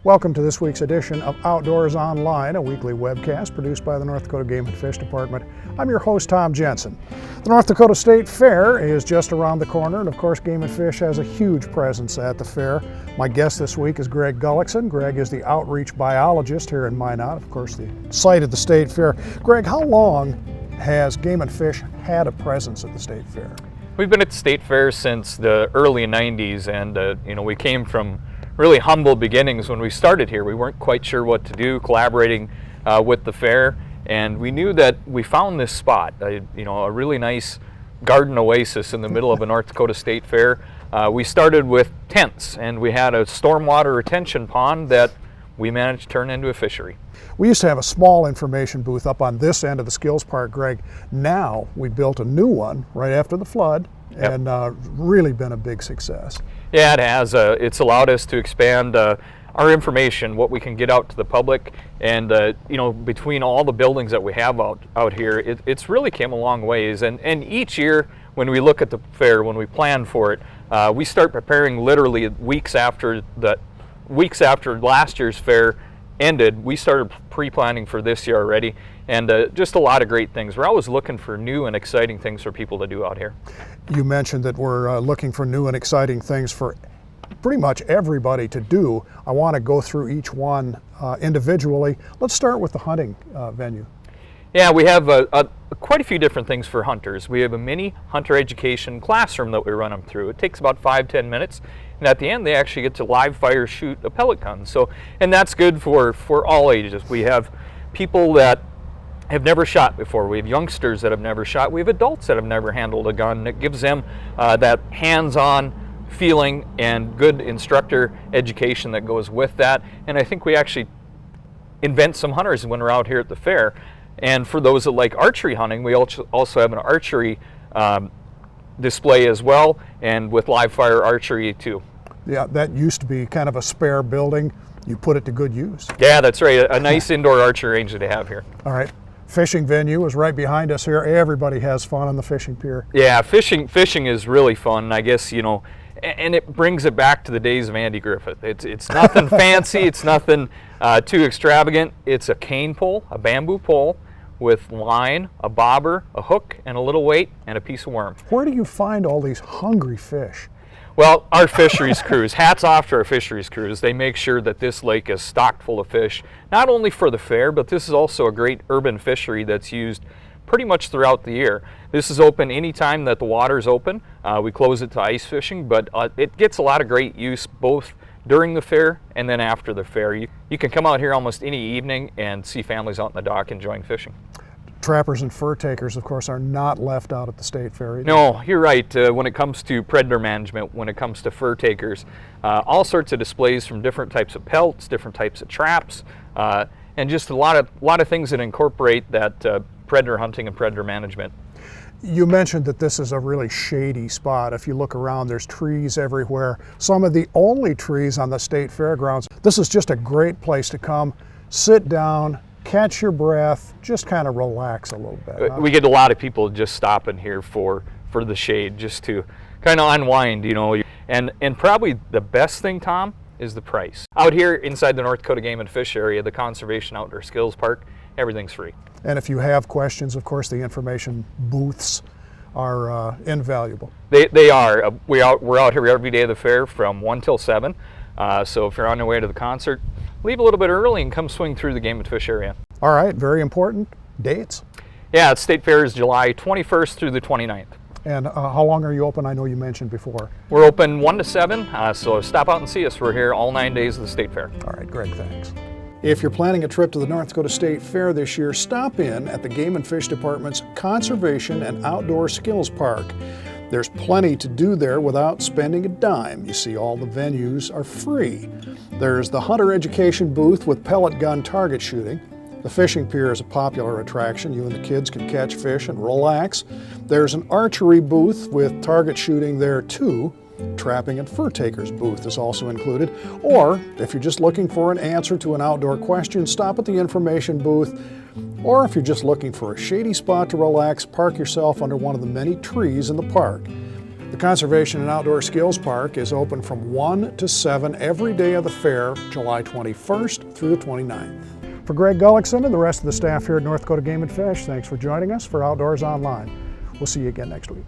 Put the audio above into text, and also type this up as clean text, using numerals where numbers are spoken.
Welcome to this week's edition of Outdoors Online, a weekly webcast produced by the North Dakota Game and Fish Department. I'm your host, Tom Jensen. The North Dakota State Fair is just around the corner, and of course Game and Fish has a huge presence at the fair. My guest this week is Greg Gullickson. Greg is the outreach biologist here in Minot, of course the site of the State Fair. Greg, how long has Game and Fish had a presence at the State Fair? We've been at the State Fair since the early 90s, and we came from really humble beginnings when we started here. We weren't quite sure what to do, collaborating with the fair, and we knew that we found this spot, a really nice garden oasis in the middle of a North Dakota State Fair. We started with tents, and we had a stormwater retention pond that we managed to turn into a fishery. We used to have a small information booth up on this end of the skills park, Greg. Now we built a new one right after the flood, and really been a big success. Yeah, it has. It's allowed us to expand our information, what we can get out to the public, and between all the buildings that we have out here, it's really came a long ways. And each year when we look at the fair, when we plan for it, we start preparing literally weeks after last year's fair ended. We started pre-planning for this year already, and just a lot of great things. We're always looking for new and exciting things for people to do out here. You mentioned that we're looking for new and exciting things for pretty much everybody to do. I want to go through each one individually. Let's start with the hunting venue. Yeah, we have quite a few different things for hunters. We have a mini hunter education classroom that we run them through. It takes about 5-10 minutes, and at the end they actually get to live fire shoot a pellet gun. And that's good for all ages. We have people that have never shot before. We have youngsters that have never shot. We have adults that have never handled a gun. It gives them that hands-on feeling and good instructor education that goes with that. And I think we actually invent some hunters when we're out here at the fair. And for those that like archery hunting, we also have an archery display as well, and with live fire archery too. Yeah, that used to be kind of a spare building. You put it to good use. Yeah, that's right. A nice indoor archery range that they have here. All right. Fishing venue is right behind us here. Everybody has fun on the fishing pier. Yeah, fishing is really fun, I guess, and it brings it back to the days of Andy Griffith. It's nothing fancy, it's nothing too extravagant. It's a cane pole, a bamboo pole with line, a bobber, a hook, and a little weight, and a piece of worm. Where do you find all these hungry fish? Well, our fisheries crews, hats off to our fisheries crews. They make sure that this lake is stocked full of fish, not only for the fair, but this is also a great urban fishery that's used pretty much throughout the year. This is open anytime that the water is open. We close it to ice fishing, but it gets a lot of great use both during the fair and then after the fair. You can come out here almost any evening and see families out in the dock enjoying fishing. Trappers and fur takers, of course, are not left out at the State Fair either. No, you're right. When it comes to predator management, when it comes to fur takers, all sorts of displays from different types of pelts, different types of traps, and just a lot of things that incorporate that predator hunting and predator management. You mentioned that this is a really shady spot. If you look around, there's trees everywhere. Some of the only trees on the State Fairgrounds. This is just a great place to come, sit down, catch your breath, just kind of relax a little bit. We get a lot of people just stopping here for the shade, just to kind of unwind, And probably the best thing, Tom, is the price. Out here inside the North Dakota Game and Fish area, the Conservation Outdoor Skills Park, everything's free. And if you have questions, of course, the information booths are invaluable. They are. We're out here every day of the fair from 1 till 7. So if you're on your way to the concert, leave a little bit early and come swing through the Game and Fish area. All right, very important. Dates? Yeah, State Fair is July 21st through the 29th. And how long are you open? I know you mentioned before. We're open 1 to 7, so stop out and see us. We're here all 9 days of the State Fair. All right, Greg, thanks. If you're planning a trip to the North Dakota State Fair this year, stop in at the Game and Fish Department's Conservation and Outdoor Skills Park. There's plenty to do there without spending a dime. You see, all the venues are free. There's the hunter education booth with pellet gun target shooting. The fishing pier is a popular attraction. You and the kids can catch fish and relax. There's an archery booth with target shooting there too. Trapping and fur takers booth is also included. Or if you're just looking for an answer to an outdoor question, stop at the information booth. Or if you're just looking for a shady spot to relax, park yourself under one of the many trees in the park. The Conservation and Outdoor Skills Park is open from 1 to 7 every day of the fair, July 21st through the 29th. For Greg Gullickson and the rest of the staff here at North Dakota Game and Fish, thanks for joining us for Outdoors Online. We'll see you again next week.